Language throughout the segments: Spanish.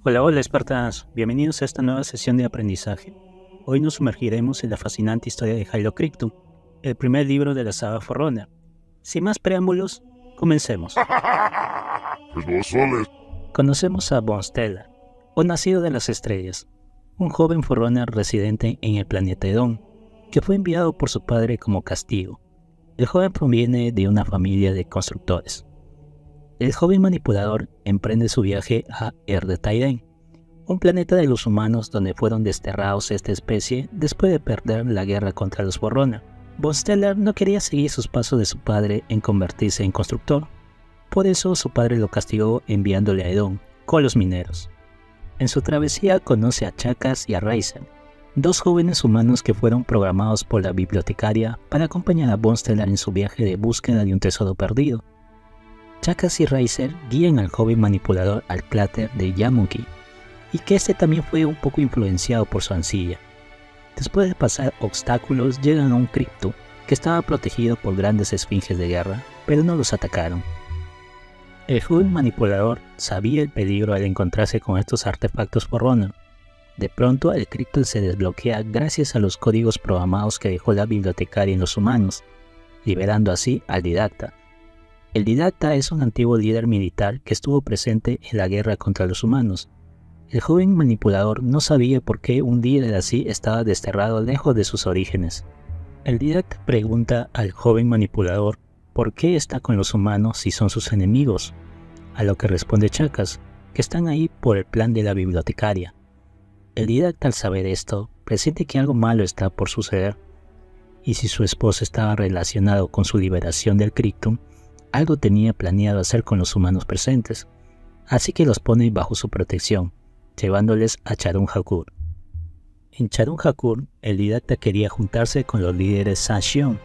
Hola, hola Espartanos, bienvenidos a esta nueva sesión de aprendizaje. Hoy nos sumergiremos en la fascinante historia de Hilo Cryptum, el primer libro de la saga Forerunner. Sin más preámbulos, comencemos. Conocemos a Bonstellar, o nacido de las estrellas, un joven Forerunner residente en el planeta Edón, que fue enviado por su padre como castigo. El joven proviene de una familia de constructores. El joven manipulador emprende su viaje a Erdetairen, un planeta de los humanos donde fueron desterrados esta especie después de perder la guerra contra los Forerunner. Bonstellar no quería seguir sus pasos de su padre en convertirse en constructor, por eso su padre lo castigó enviándole a Edón con los mineros. En su travesía conoce a Chakas y a Reiser, dos jóvenes humanos que fueron programados por la bibliotecaria para acompañar a Bonstellar en su viaje de búsqueda de un tesoro perdido. Chakas y Reiser guían al joven manipulador al cráter de Yamuki, y que este también fue un poco influenciado por su ancilla. Después de pasar obstáculos, llegan a un cripto que estaba protegido por grandes esfinges de guerra, pero no los atacaron. El joven manipulador sabía el peligro al encontrarse con estos artefactos Forerunner. De pronto el cripto se desbloquea gracias a los códigos programados que dejó la bibliotecaria en los humanos, liberando así al Didacta. El Didacta es un antiguo líder militar que estuvo presente en la guerra contra los humanos. El joven manipulador no sabía por qué un líder así estaba desterrado lejos de sus orígenes. El Didacta pregunta al joven manipulador por qué está con los humanos si son sus enemigos, a lo que responde Chakas, que están ahí por el plan de la bibliotecaria. El Didacta, al saber esto, presiente que algo malo está por suceder, y si su esposo estaba relacionado con su liberación del Cryptum, algo tenía planeado hacer con los humanos presentes, así que los pone bajo su protección, llevándoles a Charun Hakur. En Charun Hakur, el Didacta quería juntarse con los líderes Sanxion,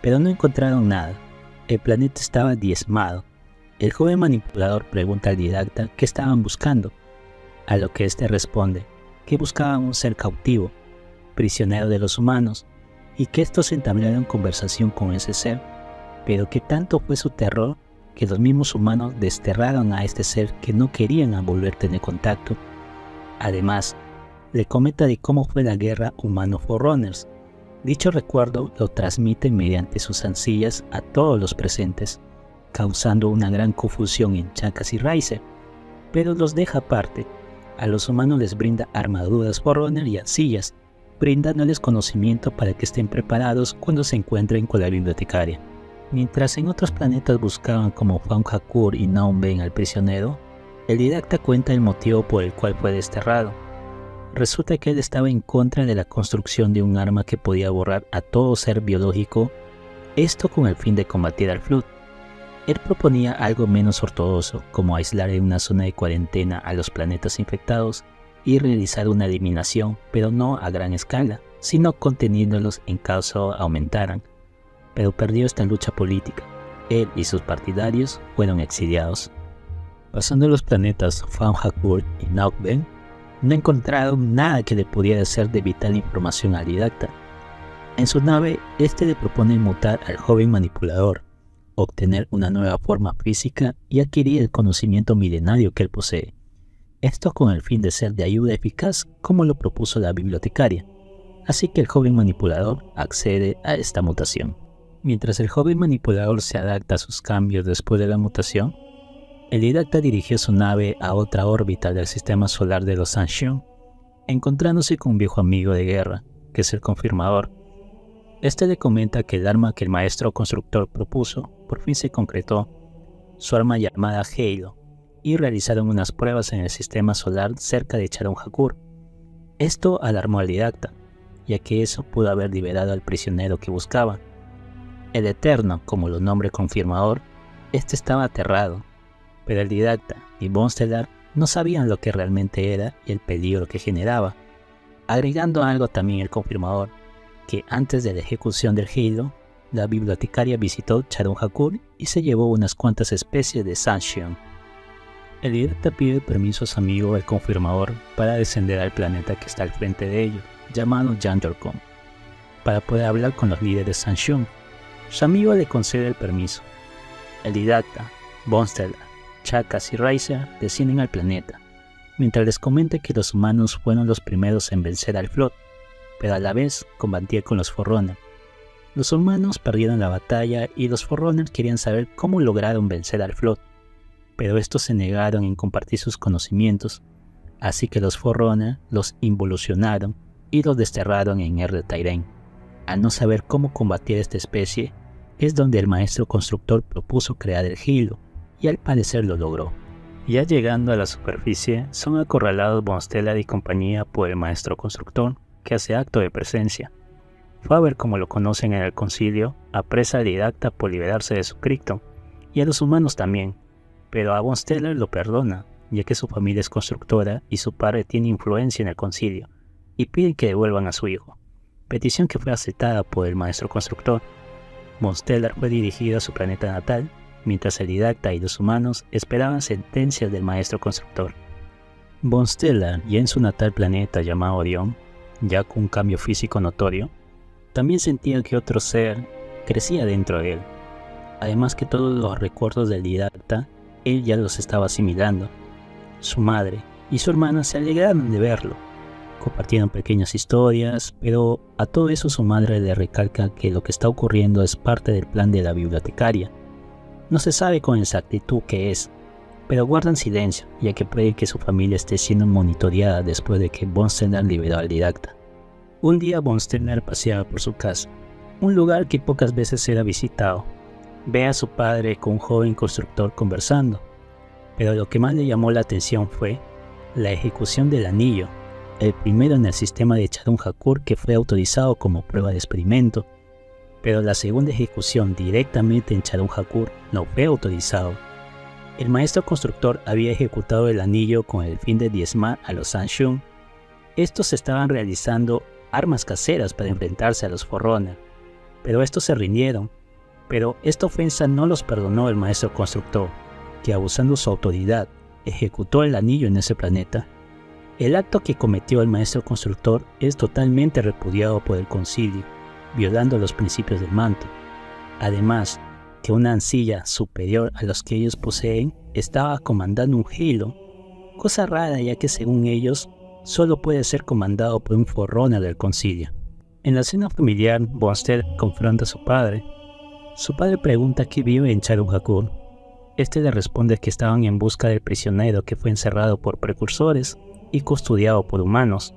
pero no encontraron nada. El planeta estaba diezmado. El joven manipulador pregunta al Didacta qué estaban buscando, a lo que éste responde que buscaban un ser cautivo, prisionero de los humanos, y que estos entablaron conversación con ese ser, pero que tanto fue su terror que los mismos humanos desterraron a este ser que no querían volver a tener contacto. Además, le comenta de cómo fue la guerra humano-Forerunners. Dicho recuerdo lo transmite mediante sus ancillas a todos los presentes, causando una gran confusión en Chakas y Reiser, pero los deja aparte. A los humanos les brinda armaduras Forerunner y ancillas, brindándoles conocimiento para que estén preparados cuando se encuentren con la bibliotecaria. Mientras en otros planetas buscaban como Faun Hakur y Naum Ben al prisionero, el Didacta cuenta el motivo por el cual fue desterrado. Resulta que él estaba en contra de la construcción de un arma que podía borrar a todo ser biológico, esto con el fin de combatir al Flood. Él proponía algo menos ortodoxo, como aislar en una zona de cuarentena a los planetas infectados y realizar una eliminación, pero no a gran escala, sino conteniéndolos en caso aumentaran. Pero perdió esta lucha política. Él y sus partidarios fueron exiliados. Pasando los planetas Faun Hakur y Naum Ben, no encontraron nada que le pudiera ser de vital información al Didacta. En su nave, este le propone mutar al joven manipulador, obtener una nueva forma física y adquirir el conocimiento milenario que él posee. Esto con el fin de ser de ayuda eficaz como lo propuso la bibliotecaria. Así que el joven manipulador accede a esta mutación. Mientras el joven manipulador se adapta a sus cambios después de la mutación, el Didacta dirigió su nave a otra órbita del sistema solar de los Sanxion, encontrándose con un viejo amigo de guerra, que es el Confirmador. Este le comenta que el arma que el maestro constructor propuso por fin se concretó, su arma llamada Halo, y realizaron unas pruebas en el sistema solar cerca de Charun Hakur. Esto alarmó al Didacta, ya que eso pudo haber liberado al prisionero que buscaba. El Eterno, como lo nombra el Confirmador, este estaba aterrado, pero el Didacta y Bonstellar no sabían lo que realmente era y el peligro que generaba, agregando algo también el Confirmador, que antes de la ejecución del Halo, la bibliotecaria visitó Charun Hakur y se llevó unas cuantas especies de Sanxion. El Didacta pide permiso a su amigo el Confirmador para descender al planeta que está al frente de ellos, llamado Yandorcon, para poder hablar con los líderes Sanxion. Su amigo le concede el permiso. El Didacta, Bonstellar, Chakas y Reiser descienden al planeta. mientras les comenta que los humanos fueron los primeros en vencer al Flood, pero a la vez combatir con los Forerunner. Los humanos perdieron la batalla y los Forerunner querían saber cómo lograron vencer al Flood, pero estos se negaron en compartir sus conocimientos, así que los Forerunner los involucionaron y los desterraron en Erde Tyrene. Al no saber cómo combatir esta especie, es donde el maestro constructor propuso crear el Hilo, y al parecer lo logró. Ya llegando a la superficie, son acorralados Bonstellar y compañía por el maestro constructor, que hace acto de presencia. Faber, como lo conocen en el concilio, apresa al didacta por liberarse de su Krypton, y a los humanos también, pero a Bonstellar lo perdona, ya que su familia es constructora y su padre tiene influencia en el concilio, y piden que devuelvan a su hijo, petición que fue aceptada por el maestro constructor. Bonstellar fue dirigido a su planeta natal, mientras el didacta y los humanos esperaban sentencias del maestro constructor. Bonstellar, ya en su natal planeta llamado Orión, ya con un cambio físico notorio, también sentía que otro ser crecía dentro de él. Además que todos los recuerdos del didacta, él ya los estaba asimilando. Su madre y su hermana se alegraron de verlo. Compartieron pequeñas historias, pero a todo eso su madre le recalca que lo que está ocurriendo es parte del plan de la bibliotecaria. No se sabe con exactitud qué es, pero guardan silencio, ya que puede que su familia esté siendo monitoreada después de que Bonstellar liberó al didacta. Un día Bonstellar paseaba por su casa, un lugar que pocas veces era visitado. Ve a su padre con un joven constructor conversando, pero lo que más le llamó la atención fue la ejecución del anillo, el primero en el sistema de Charun Hakur que fue autorizado como prueba de experimento, pero la segunda ejecución directamente en Charun Hakur no fue autorizado. El maestro constructor había ejecutado el anillo con el fin de diezmar a los Sanshun. Estos estaban realizando armas caseras para enfrentarse a los Forerunner, pero estos se rindieron. Pero esta ofensa no los perdonó el maestro constructor, que abusando su autoridad, ejecutó el anillo en ese planeta. El acto que cometió el maestro constructor es totalmente repudiado por el concilio, violando los principios del manto. Además, que una ancilla superior a los que ellos poseen estaba comandando un Hilo, cosa rara ya que según ellos, solo puede ser comandado por un Forerunner del concilio. En la cena familiar, Bonstellar confronta a su padre. Su padre pregunta qué vio en Charun Hakur. Este le responde que estaban en busca del prisionero que fue encerrado por precursores y custodiado por humanos,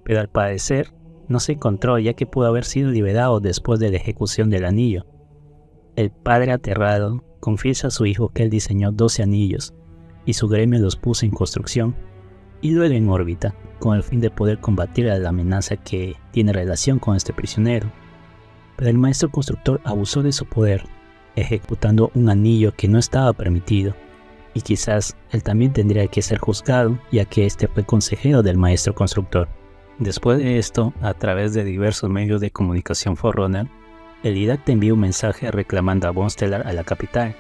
pero al parecer no se encontró ya que pudo haber sido liberado después de la ejecución del anillo. El padre aterrado confiesa a su hijo que él diseñó 12 anillos y su gremio los puso en construcción y luego en órbita con el fin de poder combatir a la amenaza que tiene relación con este prisionero. Pero el maestro constructor abusó de su poder, ejecutando un anillo que no estaba permitido, y quizás él también tendría que ser juzgado, ya que este fue consejero del maestro constructor. Después de esto, a través de diversos medios de comunicación Forerunner, el didacta envió un mensaje reclamando a Bonstellar a la capital,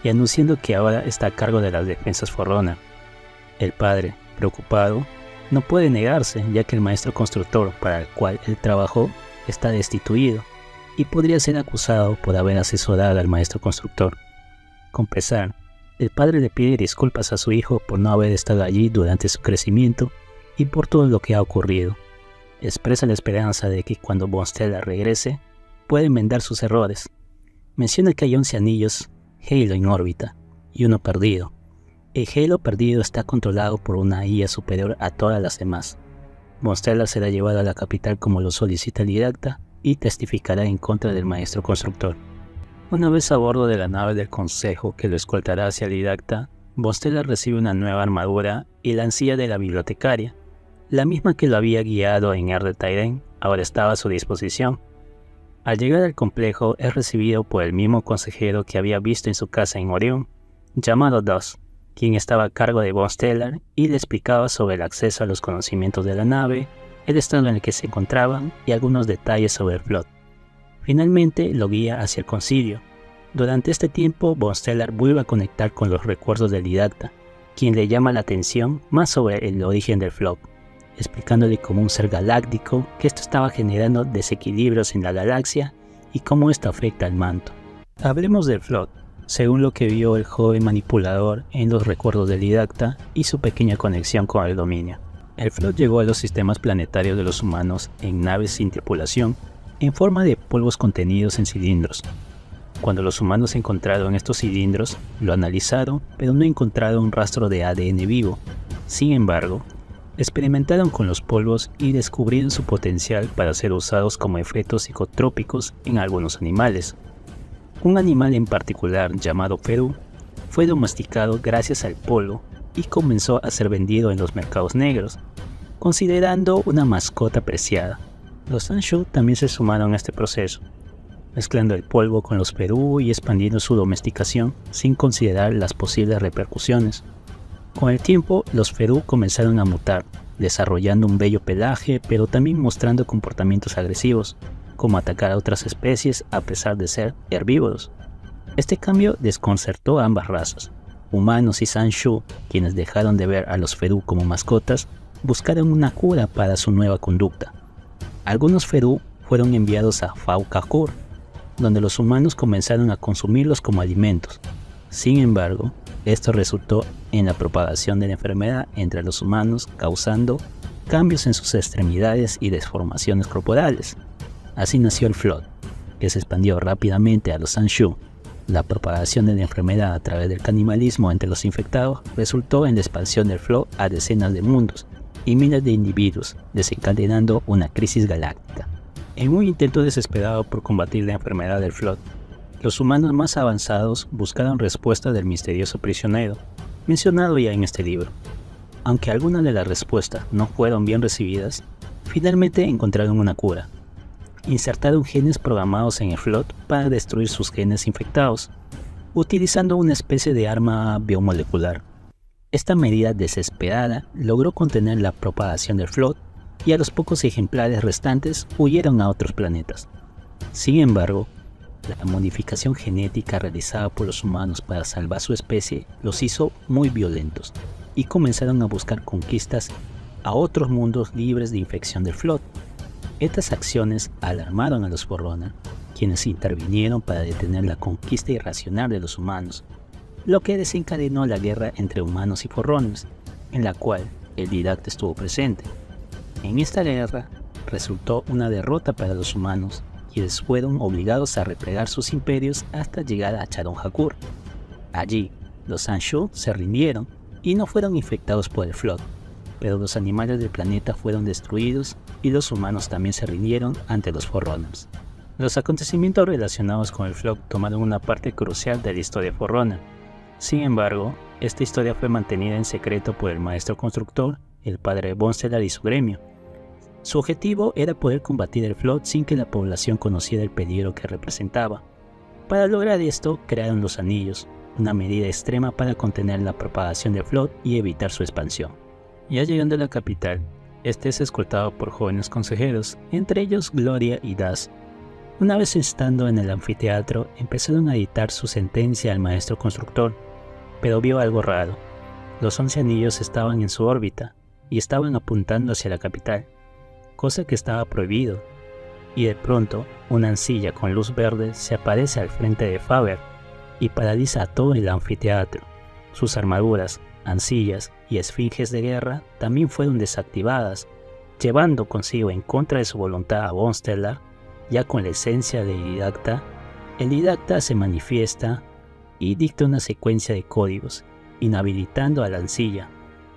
y anunciando que ahora está a cargo de las defensas Forerunner. El padre, preocupado, no puede negarse, ya que el maestro constructor para el cual él trabajó está destituido, y podría ser acusado por haber asesorado al maestro constructor. Con pesar, el padre le pide disculpas a su hijo por no haber estado allí durante su crecimiento y por todo lo que ha ocurrido. Expresa la esperanza de que cuando Bonstellar regrese, pueda enmendar sus errores. Menciona que hay 11 anillos Halo en órbita y uno perdido. El Halo perdido está controlado por una IA superior a todas las demás. Bonstellar será llevado a la capital como lo solicita el didacta y testificará en contra del maestro constructor. Una vez a bordo de la nave del consejo que lo escoltará hacia el didacta, Bonstellar recibe una nueva armadura y la ancilla de la bibliotecaria, la misma que lo había guiado en Erde Tyrene, ahora estaba a su disposición. Al llegar al complejo es recibido por el mismo consejero que había visto en su casa en Orión, llamado Dos, quien estaba a cargo de Bonstellar y le explicaba sobre el acceso a los conocimientos de la nave, el estado en el que se encontraban y algunos detalles sobre el Flood. Finalmente lo guía hacia el concilio. Durante este tiempo, Bonstellar vuelve a conectar con los recuerdos del didacta, quien le llama la atención más sobre el origen del Flood, explicándole como un ser galáctico que esto estaba generando desequilibrios en la galaxia y cómo esto afecta al manto. Hablemos del Flood. según lo que vio el joven manipulador en los recuerdos del didacta y su pequeña conexión con el dominio. El Flood llegó a los sistemas planetarios de los humanos en naves sin tripulación, en forma de polvos contenidos en cilindros. Cuando los humanos encontraron estos cilindros, lo analizaron, pero no encontraron un rastro de ADN vivo. Sin embargo, experimentaron con los polvos y descubrieron su potencial para ser usados como efectos psicotrópicos en algunos animales. Un animal en particular, llamado Ferú, fue domesticado gracias al polvo y comenzó a ser vendido en los mercados negros, considerando una mascota preciada. Los Sanshu también se sumaron a este proceso, mezclando el polvo con los Ferú y expandiendo su domesticación sin considerar las posibles repercusiones. Con el tiempo, los Ferú comenzaron a mutar, desarrollando un bello pelaje, pero también mostrando comportamientos agresivos, como atacar a otras especies a pesar de ser herbívoros. Este cambio desconcertó a ambas razas. Humanos y Sanshu, quienes dejaron de ver a los Ferú como mascotas, buscaron una cura para su nueva conducta. Algunos Ferú fueron enviados a Faukakur, donde los humanos comenzaron a consumirlos como alimentos. Sin embargo, esto resultó en la propagación de la enfermedad entre los humanos, causando cambios en sus extremidades y deformaciones corporales. Así nació el Flood, que se expandió rápidamente a los Sanshu. La propagación de la enfermedad a través del canibalismo entre los infectados resultó en la expansión del Flood a decenas de mundos y miles de individuos, desencadenando una crisis galáctica. En un intento desesperado por combatir la enfermedad del Flood, los humanos más avanzados buscaron respuesta del misterioso prisionero, mencionado ya en este libro. Aunque algunas de las respuestas no fueron bien recibidas, finalmente encontraron una cura. Insertaron genes programados en el Flood para destruir sus genes infectados, utilizando una especie de arma biomolecular. Esta medida desesperada logró contener la propagación del Flood y a los pocos ejemplares restantes huyeron a otros planetas. Sin embargo, la modificación genética realizada por los humanos para salvar su especie los hizo muy violentos y comenzaron a buscar conquistas a otros mundos libres de infección del Flood. Estas acciones alarmaron a los Forerunner, quienes intervinieron para detener la conquista irracional de los humanos, lo que desencadenó la guerra entre humanos y Forerunners, en la cual el didacta estuvo presente. En esta guerra resultó una derrota para los humanos, quienes fueron obligados a replegar sus imperios hasta llegar a Charon Hakur. Allí, los Sanshu se rindieron y no fueron infectados por el Flood, pero los animales del planeta fueron destruidos y los humanos también se rindieron ante los Forerunners. Los acontecimientos relacionados con el Flood tomaron una parte crucial de la historia Forerunner. Sin embargo, esta historia fue mantenida en secreto por el maestro constructor, el padre de Bonstellar y su gremio. Su objetivo era poder combatir el Flood sin que la población conociera el peligro que representaba. Para lograr esto, crearon los anillos, una medida extrema para contener la propagación del Flood y evitar su expansión. Ya llegando a la capital, este es escoltado por jóvenes consejeros, entre ellos Gloria y Das. Una vez estando en el anfiteatro, empezaron a dictar su sentencia al maestro constructor, pero vio algo raro. Los 11 anillos estaban en su órbita y estaban apuntando hacia la capital, cosa que estaba prohibido, y de pronto una ancilla con luz verde se aparece al frente de Faber y paraliza a todo el anfiteatro. Sus armaduras, ancillas y esfinges de guerra también fueron desactivadas, llevando consigo en contra de su voluntad a Bonstellar. Ya con la esencia del didacta, el didacta se manifiesta y dicta una secuencia de códigos, inhabilitando a la ancilla,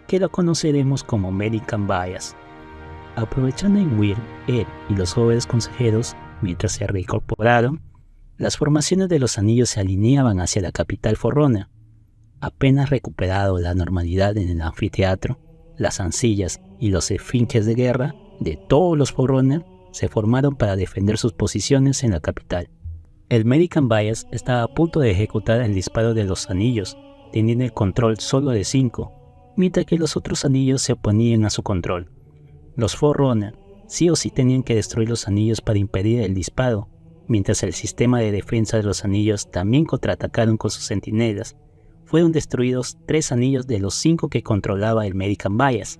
que lo conoceremos como American Bias. Aprovechando en Weir, él y los jóvenes consejeros, mientras se reincorporaron, las formaciones de los anillos se alineaban hacia la capital Forerunner. Apenas recuperado la normalidad en el anfiteatro, las ancillas y los esfinges de guerra de todos los Forerunner se formaron para defender sus posiciones en la capital. El American Bias estaba a punto de ejecutar el disparo de los anillos, teniendo el control solo de 5, mientras que los otros anillos se oponían a su control. Los Forerunner sí o sí tenían que destruir los anillos para impedir el disparo, mientras el sistema de defensa de los anillos también contraatacaron con sus centinelas. Fueron destruidos 3 anillos de los 5 que controlaba el American Bias,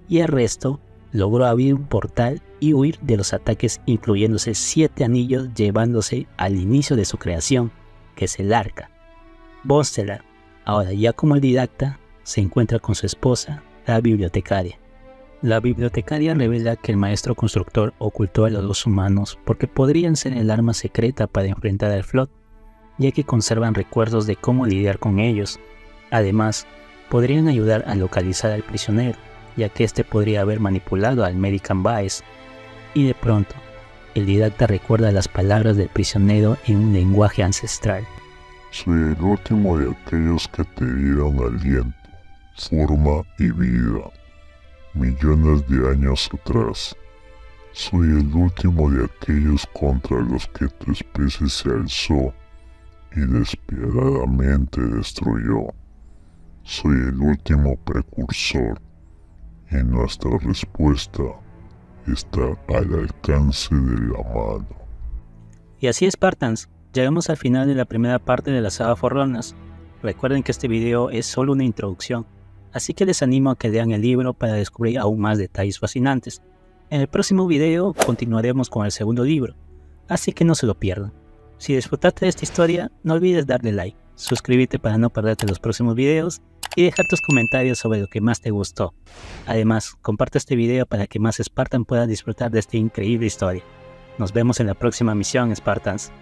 y el resto logró abrir un portal y huir de los ataques, incluyéndose 7 anillos llevándose al inicio de su creación, que es el arca. Von Stellar, ahora ya como el didacta, se encuentra con su esposa, la bibliotecaria. La bibliotecaria revela que el maestro constructor ocultó a los dos humanos porque podrían ser el arma secreta para enfrentar al Flood, ya que conservan recuerdos de cómo lidiar con ellos. Además, podrían ayudar a localizar al prisionero, ya que este podría haber manipulado al American Vice. Y de pronto, el didacta recuerda las palabras del prisionero en un lenguaje ancestral. Soy el último de aquellos que te dieron aliento, forma y vida, millones de años atrás. Soy el último de aquellos contra los que tu especie se alzó y despiadadamente destruyó. Soy el último precursor, y nuestra respuesta está al alcance de la mano. Y así, Spartans, llegamos al final de la primera parte de la saga Forerunners. Recuerden que este video es solo una introducción, así que les animo a que lean el libro para descubrir aún más detalles fascinantes. En el próximo video continuaremos con el segundo libro, así que no se lo pierdan. Si disfrutaste de esta historia, no olvides darle like, suscribirte para no perderte los próximos videos y dejar tus comentarios sobre lo que más te gustó. Además, comparte este video para que más Spartan puedan disfrutar de esta increíble historia. Nos vemos en la próxima misión, Spartans.